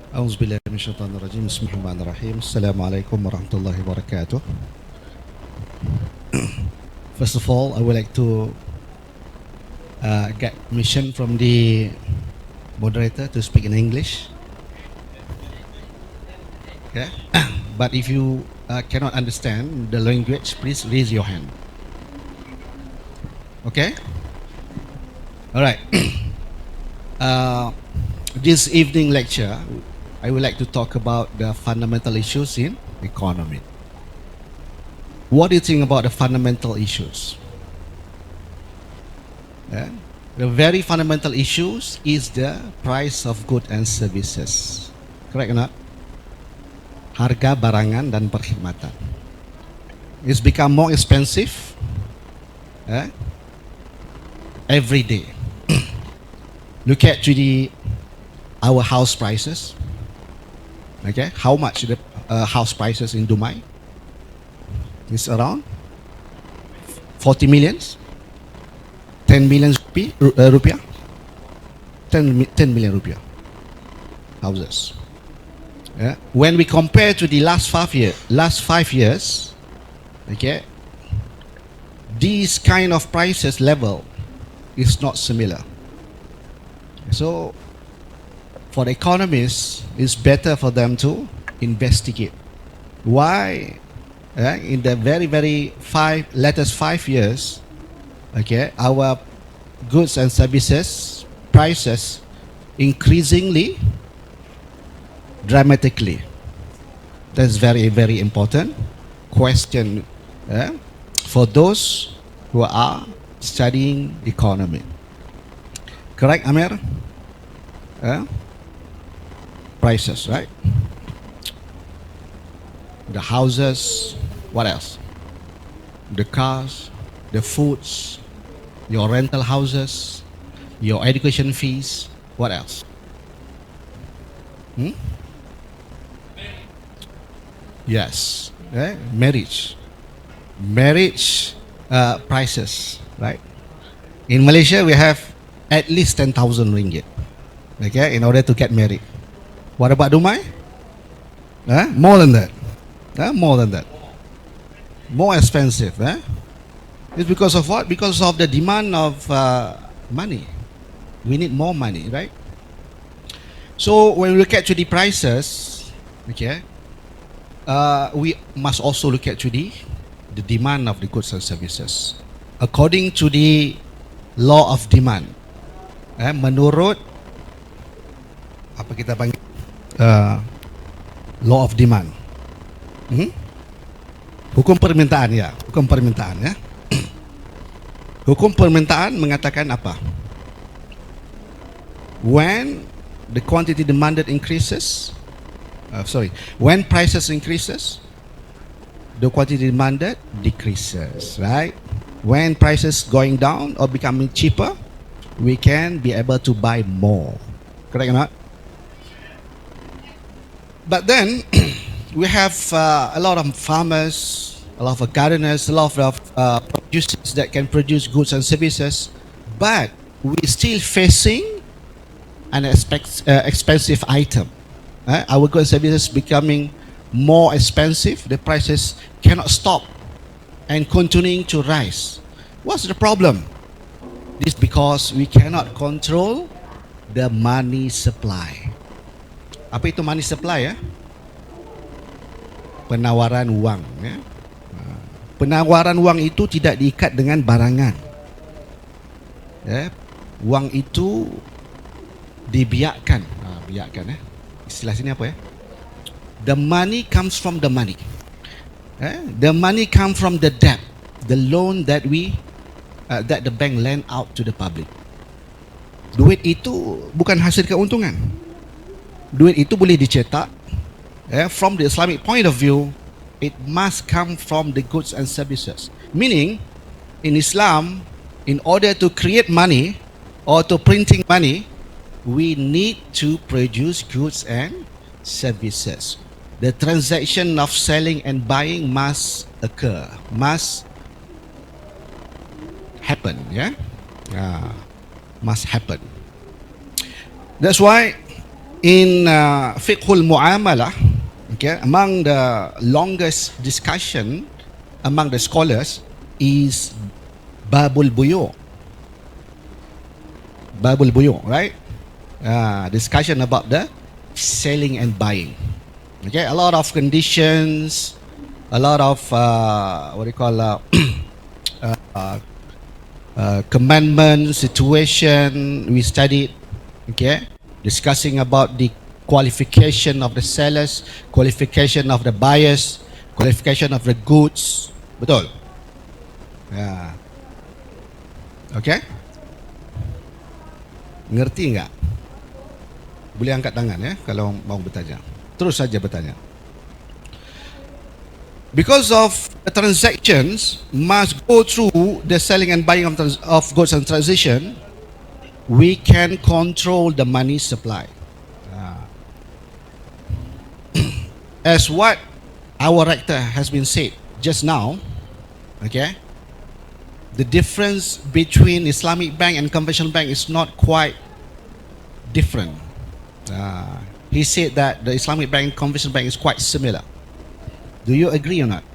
Auzubillahi minasyaitonirrajim. Bismillahirrahmanirrahim. Assalamualaikum warahmatullahi wabarakatuh. First of all, I would like to get permission from the moderator to speak in English. Okay? But if you cannot understand the language, please raise your hand. Okay? All right. This evening lecture, I would like to talk about the fundamental issues in economy. What do you think about the fundamental issues? Yeah? The very fundamental issues is the price of goods and services. Correct or not? Harga barangan dan perkhidmatan. It's become more expensive every day. Look at our house prices. Okay, how much the house prices in Dubai? It's around 40 millions, 10 million rupiah, 10 million rupiah houses. Yeah. When we compare to the last 5 years, okay, these kind of prices level is not similar. So for the economists, it's better for them to investigate why in the very latest 5 years, okay, our goods and services prices increasingly dramatically. That's very important question for those who are studying economy. Correct, Amir? Prices, right? The houses, what else? The cars, the foods, your rental houses, your education fees, what else? Yes, marriage prices, right? In Malaysia, we have at least 10,000 ringgit, okay, in order to get married. What about Dubai? More than that. More than that. More expensive. It's because of what? Because of the demand of money. We need more money, right? So when we look at the prices, okay, we must also look at the demand of the goods and services. According to the law of demand, menurut apa kita panggil law of demand, hukum permintaan ya, hukum permintaan ya. Hukum permintaan mengatakan apa? When the quantity demanded increases, when prices increases, the quantity demanded decreases, right? When prices going down or becoming cheaper, we can be able to buy more. Correct or not? But then we have a lot of farmers, a lot of gardeners, a lot of producers that can produce goods and services, but we still facing an expensive item. Our goods and services becoming more expensive. The prices cannot stop and continuing to rise. What's the problem? This because we cannot control the money supply. Apa itu money supply ya? Penawaran uang ya. Penawaran uang itu tidak diikat dengan barangan. Ya. Uang itu dibiarkan. Biarkan ya. Istilah sini apa ya? The money comes from the money. The money comes from the debt, the loan that that the bank lend out to the public. Duit itu bukan hasil keuntungan. Duit itu boleh dicetak. From the Islamic point of view, it must come from the goods and services. Meaning, in Islam, in order to create money or to printing money, we need to produce goods and services. The transaction of selling and buying must occur, must happen, yeah? Must happen. That's why In fiqhul muamalah, okay, among the longest discussion among the scholars is babul buyu. Babul buyu, right? Discussion about the selling and buying. Okay, a lot of conditions, a lot of what do you call commandment situation we studied. Okay, discussing about the qualification of the sellers, qualification of the buyers, qualification of the goods. Betul? Ya. Okay? Ngerti enggak? Boleh angkat tangan ya kalau mau bertanya. Terus saja bertanya. Because of the transactions must go through the selling and buying of goods and transition, we can control the money supply. As what our rector has been said just now, okay, the difference between Islamic bank and conventional bank is not quite different. He said that the Islamic bank and conventional bank is quite similar. Do you agree or not?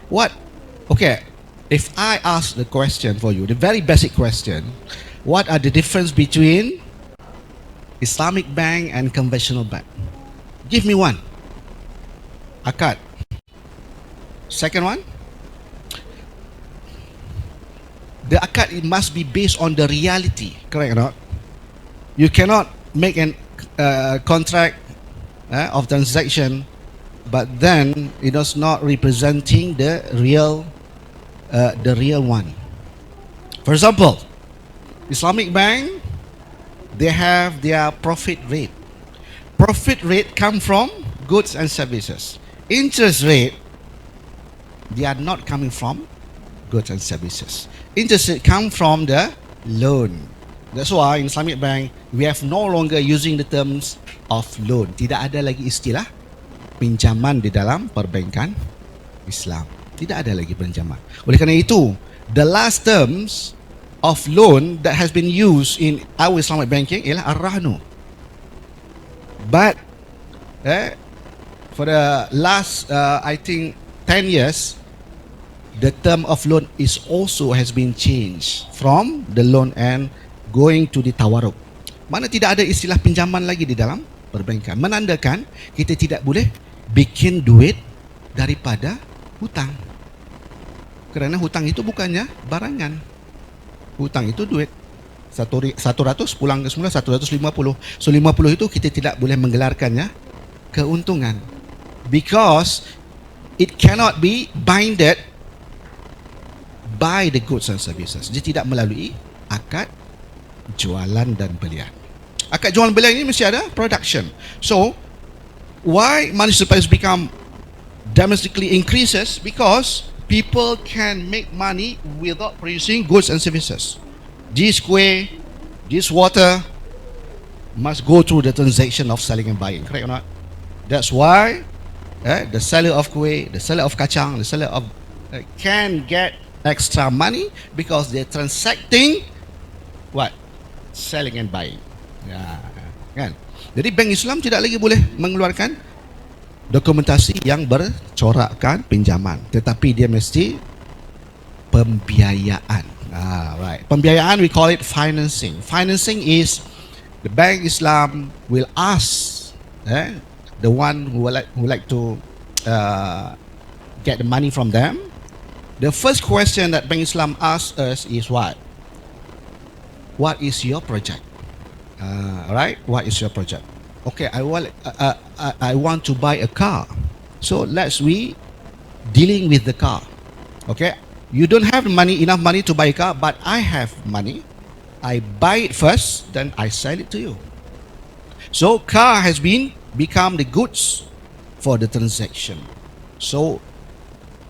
What? Okay, if I ask the question for you, the very basic question, what are the difference between Islamic bank and conventional bank? Give me one. Akad. Second one. The akad, it must be based on the reality, correct or not? You cannot make an contract of transaction, but then it is not representing the real one. For example, Islamic bank, they have their profit rate. Profit rate come from goods and services. Interest rate, they are not coming from goods and services. Interest rate come from the loan. That's why in Islamic bank we have no longer using the terms of loan. Tidak ada lagi istilah pinjaman di dalam perbankan Islam. Tidak ada lagi pinjaman. Oleh kerana itu, the last terms of loan that has been used in our Islamic banking ialah ar-rahnu. But for the last I think 10 years, the term of loan is also has been changed from the loan and going to the tawarruk. Mana tidak ada istilah pinjaman lagi di dalam perbankan. Menandakan kita tidak boleh bikin duit daripada hutang. Kerana hutang itu bukannya barangan. Hutang itu duit. 100 pulang ke semula 150. So 50 itu kita tidak boleh menggelarkannya keuntungan. Because it cannot be binded by the goods and services. Dia tidak melalui akad jualan dan belian. Akad jualan belian ini mesti ada production. So why money supply has become dramatically increases? Because people can make money without producing goods and services. This kuih, this water must go through the transaction of selling and buying, correct or not? That's why the seller of kuih, the seller of kacang, the seller of can get extra money because they're transacting what? Selling and buying. Ya, kan? Jadi bank Islam tidak lagi boleh mengeluarkan dokumentasi yang bercorakkan pinjaman, tetapi dia mesti pembiayaan. Right. Pembiayaan, we call it financing. Financing is the bank Islam will ask the one who like to get the money from them. The first question that Bank Islam asks us is what? What is your project? Right? What is your project? Okay, I want to buy a car. So let's we dealing with the car. Okay, you don't have enough money to buy a car, but I have money. I buy it first, then I sell it to you. So car has become the goods for the transaction. So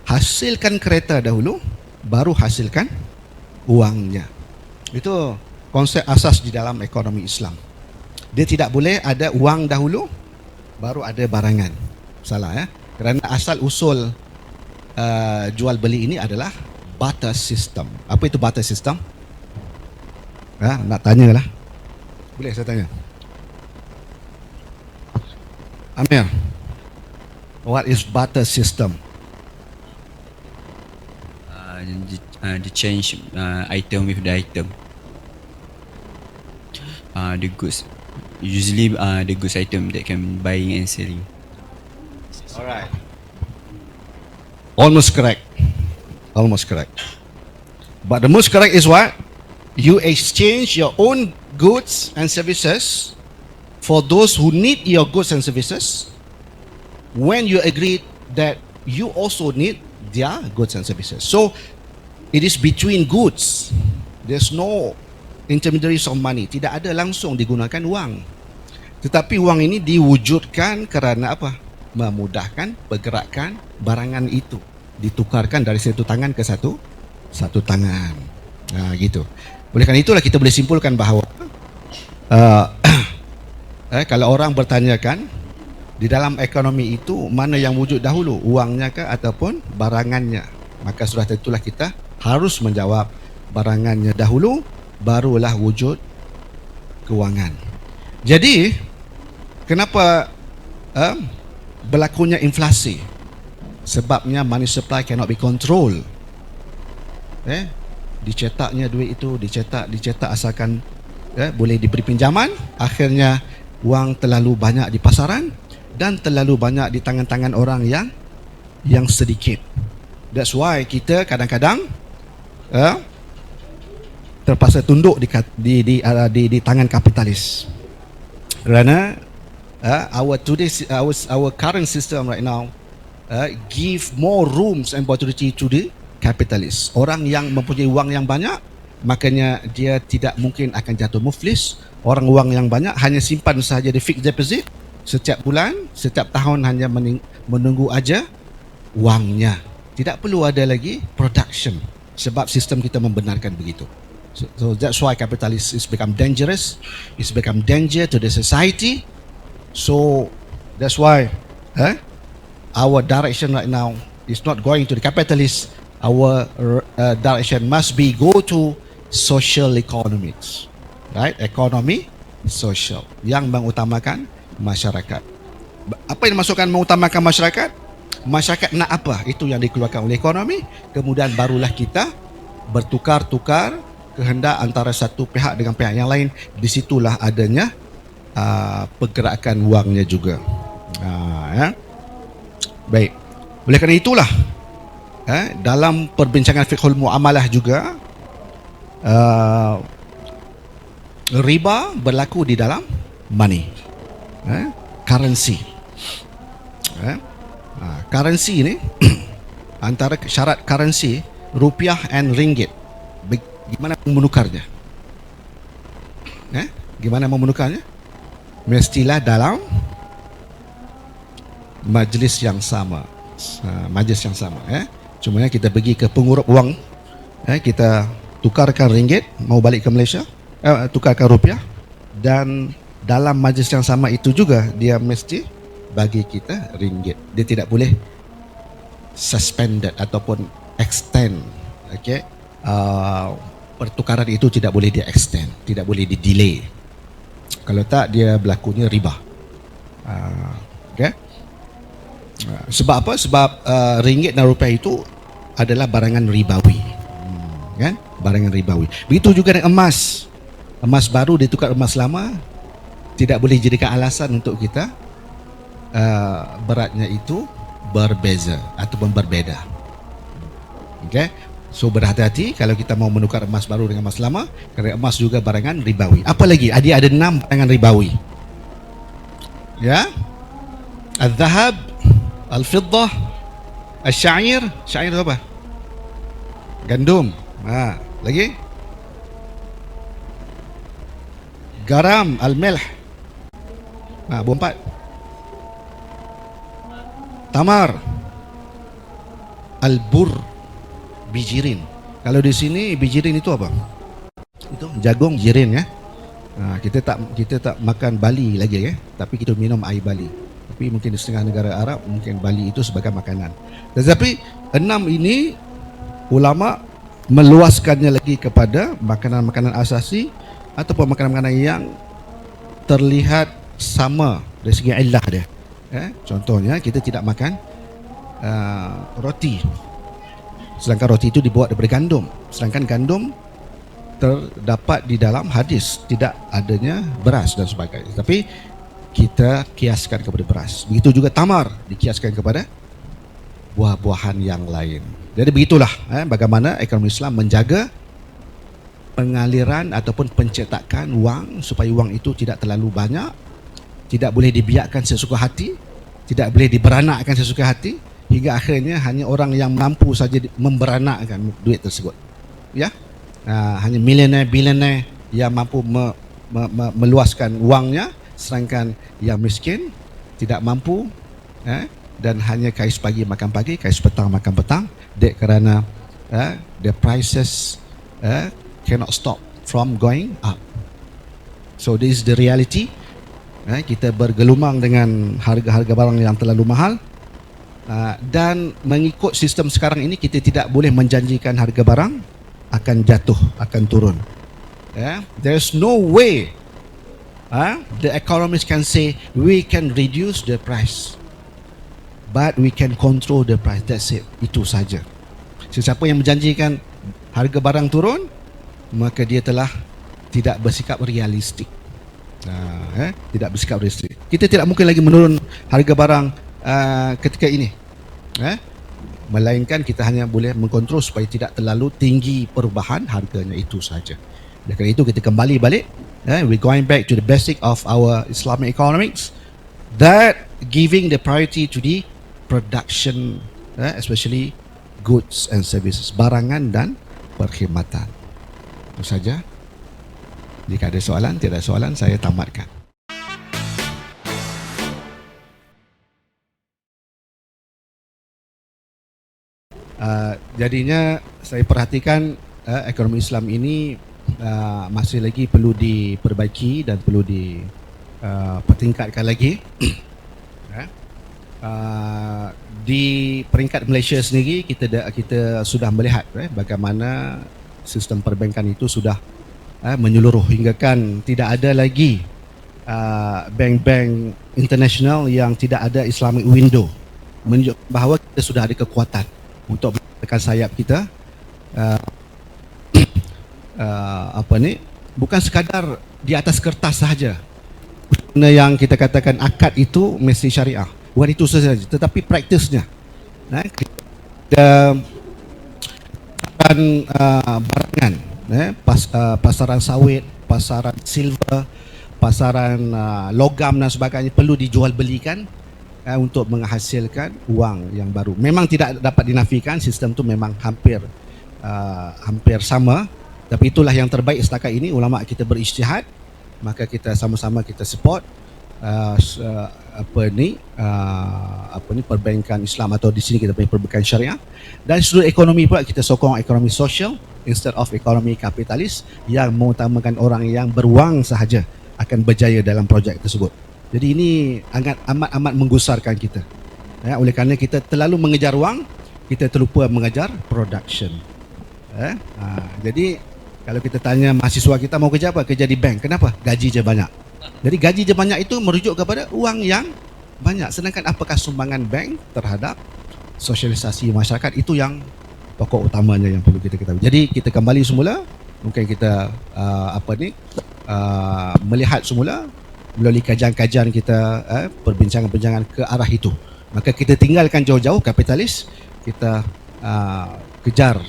hasilkan kereta dahulu, baru hasilkan uangnya. Itu konsep asas di dalam ekonomi Islam. Dia tidak boleh ada uang dahulu, baru ada barangan. Salah ya. Kerana asal usul jual beli ini adalah barter system. Apa itu barter system? Nak tanya lah. Boleh saya tanya? Amir, what is barter system? The change item with the item. The goods, usually the goods item that can buying and selling. Alright. Almost correct. Almost correct. But the most correct is what? You exchange your own goods and services for those who need your goods and services when you agree that you also need their goods and services. So it is between goods. There's no intermediaries of money. Tidak ada langsung digunakan wang. Tetapi wang ini diwujudkan kerana apa? Memudahkan pergerakan barangan itu, ditukarkan dari satu tangan ke satu tangan. Gitu. Oleh kerana itulah kita boleh simpulkan bahawa kalau orang bertanyakan di dalam ekonomi itu mana yang wujud dahulu, wangnya ke ataupun barangannya, maka sudah tentulah kita harus menjawab barangannya dahulu, barulah wujud kewangan. Jadi kenapa berlakunya inflasi? Sebabnya money supply cannot be controlled. Dicetaknya duit itu, dicetak asalkan boleh diberi pinjaman, akhirnya wang terlalu banyak di pasaran dan terlalu banyak di tangan-tangan orang yang sedikit. That's why kita kadang-kadang terpaksa tunduk di tangan kapitalis. Kerana our current system right now give more rooms and opportunity to the capitalist. Orang yang mempunyai wang yang banyak, makanya dia tidak mungkin akan jatuh muflis. Orang wang yang banyak hanya simpan sahaja di fixed deposit, setiap bulan, setiap tahun hanya menunggu aja wangnya. Tidak perlu ada lagi production, sebab sistem kita membenarkan begitu. So that's why capitalism is become dangerous. It's become danger to the society. So that's why our direction right now is not going to the capitalist. Our direction must be go to social economics, right? Ekonomi social yang mengutamakan masyarakat. Apa yang dimaksudkan mengutamakan masyarakat? Masyarakat nak apa? Itu yang dikeluarkan oleh ekonomi. Kemudian barulah kita bertukar-tukar kehendak antara satu pihak dengan pihak yang lain. Di situlah adanya pergerakan wangnya juga. Baik. Oleh kerana itulah dalam perbincangan fiqhul muamalah juga riba berlaku di dalam money, currency. Currency ini antara syarat currency rupiah and ringgit. Gimana menukarnya? Gimana menukarnya? Mestilah dalam majlis yang sama. Majlis yang sama. Cuma kita pergi ke pengurup wang, kita tukarkan ringgit, mau balik ke Malaysia, tukarkan rupiah, dan dalam majlis yang sama itu juga dia mesti bagi kita ringgit. Dia tidak boleh suspended ataupun extend. Pertukaran itu tidak boleh dia extend, tidak boleh di delay. Kalau tak, dia berlakunya riba. Sebab apa? Sebab ringgit dan rupiah itu adalah barangan ribawi, kan? Barangan ribawi. Begitu juga dengan emas. Emas baru ditukar emas lama, tidak boleh jadikan alasan untuk kita beratnya itu berbeza ataupun berbeda. So berhati-hati kalau kita mau menukar emas baru dengan emas lama, kerana emas juga barangan ribawi. Apa lagi? Ada 6 barangan ribawi. Al-zahab, al-fiddah, al-syair. Syair itu apa? Gandum. Lagi? Garam, al-milh. Berempat. Tamar, al-bur, bijirin. Kalau di sini bijirin itu apa? Itu jagung jirin ya. Kita tak makan bali lagi tapi kita minum air bali. Tapi mungkin di setengah negara Arab mungkin bali itu sebagai makanan. Tetapi 6 ini ulama meluaskannya lagi kepada makanan-makanan asasi ataupun makanan-makanan yang terlihat sama dari segi illah dia. Contohnya kita tidak makan roti, sedangkan roti itu dibuat daripada gandum, sedangkan gandum terdapat di dalam hadis tidak adanya beras dan sebagainya, tapi kita kiaskan kepada beras. Begitu juga tamar dikiaskan kepada buah-buahan yang lain. Jadi begitulah bagaimana ekonomi Islam menjaga pengaliran ataupun pencetakan wang supaya wang itu tidak terlalu banyak, tidak boleh dibiarkan sesuka hati, tidak boleh diberanakkan sesuka hati, hingga akhirnya hanya orang yang mampu saja memberanakkan duit tersebut. Ya, hanya milioner, bilioner yang mampu meluaskan wangnya, sedangkan yang miskin tidak mampu, dan hanya kais pagi makan pagi, kais petang makan petang, kerana the prices cannot stop from going up. So this is the reality. Kita bergelumang dengan harga-harga barang yang terlalu mahal, dan mengikut sistem sekarang ini kita tidak boleh menjanjikan harga barang akan jatuh, akan turun. There's no way the economists can say we can reduce the price, but we can control the price. That's it. Itu saja. Sesiapa yang menjanjikan harga barang turun, maka dia telah tidak bersikap realistik. Tidak bersikap realistik. Kita tidak mungkin lagi menurun harga barang ketika ini, melainkan kita hanya boleh mengkontrol supaya tidak terlalu tinggi perubahan harganya, itu saja. Dan kerana itu kita kembali balik, we're going back to the basic of our Islamic economics, that giving the priority to the production, especially goods and services, barangan dan perkhidmatan. Itu saja. Jika ada soalan, tidak ada soalan, saya tamatkan. Jadinya saya perhatikan ekonomi Islam ini masih lagi perlu diperbaiki dan perlu dipertingkatkan lagi. Di peringkat Malaysia sendiri kita sudah melihat bagaimana sistem perbankan itu sudah menyeluruh hingga kan tidak ada lagi bank-bank international yang tidak ada Islamic window, menunjukkan bahawa kita sudah ada kekuatan untuk menekan sayap kita. Bukan sekadar di atas kertas sahaja. Yang kita katakan akad itu mesti syariah, bukan itu saja, tetapi praktisnya. Barangan, pasaran sawit, pasaran silver, pasaran logam dan sebagainya perlu dijual belikan untuk menghasilkan wang yang baru. Memang tidak dapat dinafikan, sistem itu memang hampir sama, tapi itulah yang terbaik setakat ini. Ulama kita berijtihad, maka kita sama-sama kita support perbankan Islam, atau di sini kita panggil perbankan syariah. Dan sudut ekonomi pula kita sokong ekonomi sosial instead of ekonomi kapitalis yang mengutamakan orang yang berwang sahaja akan berjaya dalam projek tersebut. Jadi ini amat menggusarkan kita. Oleh kerana kita terlalu mengejar wang, kita terlupa mengejar production. Jadi kalau kita tanya mahasiswa kita mau kerja apa? Kerja di bank. Kenapa? Gaji je banyak. Jadi gaji je banyak itu merujuk kepada wang yang banyak. Sedangkan apakah sumbangan bank terhadap sosialisasi masyarakat, itu yang pokok utamanya yang perlu kita ketahui. Jadi kita kembali semula, mungkin kita melihat semula melalui kajian-kajian kita, perbincangan-perbincangan ke arah itu. Maka kita tinggalkan jauh-jauh kapitalis, kita kejar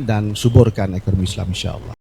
dan suburkan ekonomi Islam, insya-Allah.